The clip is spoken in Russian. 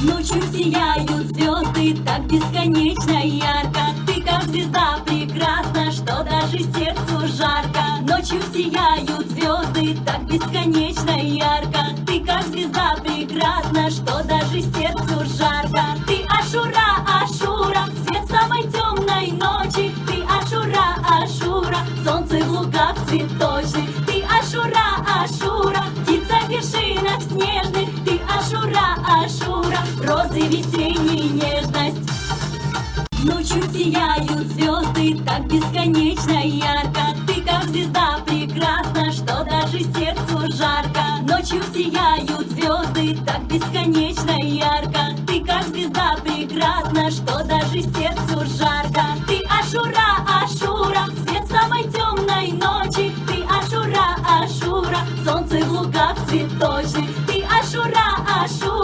Ночью сияют звезды так бесконечно ярко. Ты как звезда прекрасна, что даже сердцу жарко. Ночью сияют звезды так бесконечно ярко. Ты как звезда прекрасна, что даже сердцу жарко. Ты Ашура, Ашура, свет самой темной ночи. Ты Ашура, Ашура, солнце в лугах цветочных. Ты Ашура, Ашура, птица в вершинах снежных. Ты Ашура, Ашура, розы весенней нежность. Ночью сияют звезды так бесконечно ярко. Ты как звезда прекрасна, что даже сердцу жарко. Ночью сияют звезды так бесконечно ярко. Ты как звезда прекрасна, что даже сердцу жарко. Ты Ашура, Ашура, свет самой темной ночи. Ты Ашура, Ашура, солнце в лугах цветочных. Ты Ашура, Ашура,